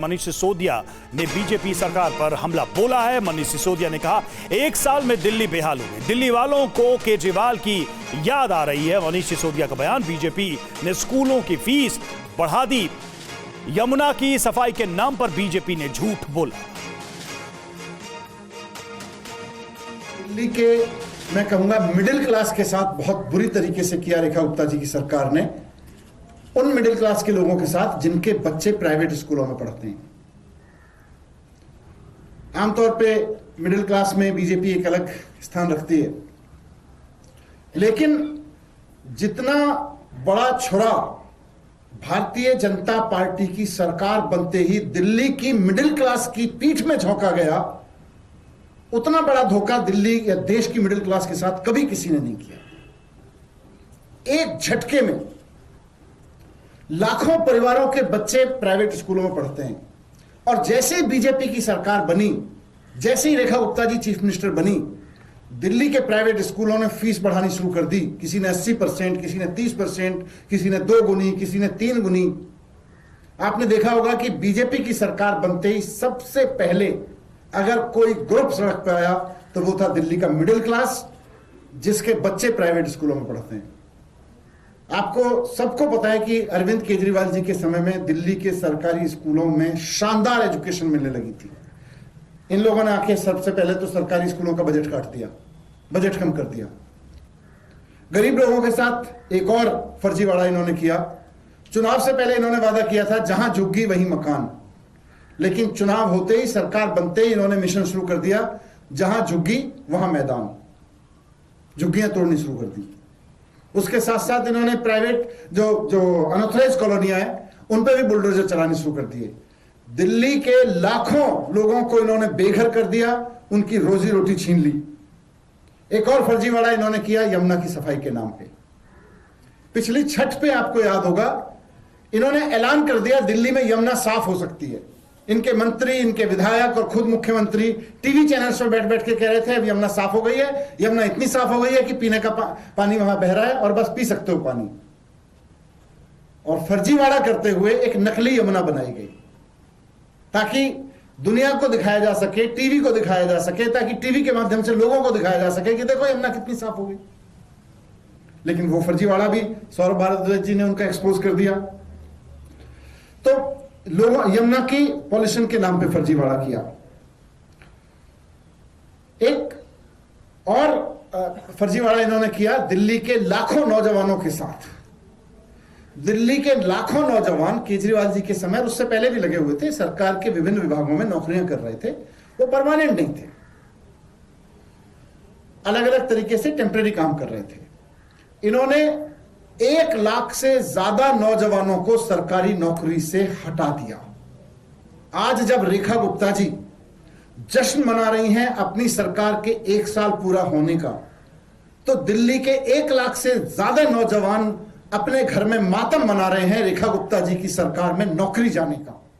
मनीष सिसोदिया ने बीजेपी सरकार पर हमला बोला है। मनीष सिसोदिया ने कहा, 1 साल में दिल्ली बेहाल हो गई, दिल्ली वालों को केजरीवाल की याद आ रही है। मनीष सिसोदिया का बयान। बीजेपी ने स्कूलों की फीस बढ़ा दी, यमुना की सफाई के नाम पर बीजेपी ने झूठ बोला। दिल्ली के मैं कहूंगा मिडिल क्लास के साथ बहुत बुरी तरीके से किया रेखा गुप्ता जी की सरकार ने, उन मिडिल क्लास के लोगों के साथ जिनके बच्चे प्राइवेट स्कूलों में पढ़ते हैं। आमतौर पे मिडिल क्लास में बीजेपी एक अलग स्थान रखती है, लेकिन जितना बड़ा छुरा भारतीय जनता पार्टी की सरकार बनते ही दिल्ली की मिडिल क्लास की पीठ में झोंका गया, उतना बड़ा धोखा दिल्ली या देश की मिडिल क्लास के साथ कभी किसी ने नहीं किया। एक झटके में लाखों परिवारों के बच्चे प्राइवेट स्कूलों में पढ़ते हैं, और जैसे ही बीजेपी की सरकार बनी, जैसे ही रेखा गुप्ता जी चीफ मिनिस्टर बनी, दिल्ली के प्राइवेट स्कूलों ने फीस बढ़ानी शुरू कर दी। किसी ने 80%, किसी ने 30%, किसी ने 2 गुनी, किसी ने 3 गुनी। आपने देखा होगा कि बीजेपी की सरकार बनते ही सबसे पहले अगर कोई ग्रुप सड़क पर आया तो वो था दिल्ली का मिडिल क्लास, जिसके बच्चे प्राइवेट स्कूलों में पढ़ते हैं। आपको सबको पता है कि अरविंद केजरीवाल जी के समय में दिल्ली के सरकारी स्कूलों में शानदार एजुकेशन मिलने लगी थी। इन लोगों ने आके सबसे पहले तो सरकारी स्कूलों का बजट काट दिया, बजट कम कर दिया। गरीब लोगों के साथ एक और फर्जीवाड़ा इन्होंने किया। चुनाव से पहले इन्होंने वादा किया था जहां झुग्गी वहीं मकान, लेकिन चुनाव होते ही, सरकार बनते ही इन्होंने मिशन शुरू कर दिया, जहां झुग्गी वहां मैदान, झुग्गियां तोड़नी शुरू कर दी। उसके साथ साथ इन्होंने प्राइवेट जो अनऑथराइज्ड कॉलोनियां हैं उन पर भी बुलडोजर चलाने शुरू कर दिए। दिल्ली के लाखों लोगों को इन्होंने बेघर कर दिया, उनकी रोजी रोटी छीन ली। एक और फर्जीवाड़ा इन्होंने किया यमुना की सफाई के नाम पे। पिछली छठ पे आपको याद होगा, इन्होंने ऐलान कर दिया दिल्ली में यमुना साफ हो सकती है। इनके मंत्री, इनके विधायक और खुद मुख्यमंत्री टीवी चैनल्स पर बैठ बैठ के कह रहे थे अब यमुना साफ हो गई है, यमुना इतनी साफ हो गई है कि पीने का पानी वहां बह रहा है और बस पी सकते हो पानी। और फर्जीवाड़ा करते हुए एक नकली यमुना बनाई गई ताकि दुनिया को दिखाया जा सके, टीवी को दिखाया जा सके, ताकि टीवी के माध्यम से लोगों को दिखाया जा सके कि देखो यमुना कितनी साफ हो गई। लेकिन वो फर्जीवाड़ा भी सौरभ भारद्वाज जी ने उनका एक्सपोज कर दिया। तो लोगों यमुना की पॉल्यूशन के नाम पे फर्जीवाड़ा किया। एक और फर्जीवाड़ा इन्होंने किया दिल्ली के लाखों नौजवानों के साथ। दिल्ली के लाखों नौजवान केजरीवाल जी के समय, उससे पहले भी लगे हुए थे, सरकार के विभिन्न विभागों में नौकरियां कर रहे थे। वो परमानेंट नहीं थे, अलग अलग तरीके से टेम्परेरी काम कर रहे थे। इन्होंने 1 लाख से ज्यादा नौजवानों को सरकारी नौकरी से हटा दिया। आज जब रेखा गुप्ता जी जश्न मना रही हैं अपनी सरकार के 1 साल पूरा होने का, तो दिल्ली के 1 लाख से ज्यादा नौजवान अपने घर में मातम मना रहे हैं रेखा गुप्ता जी की सरकार में नौकरी जाने का।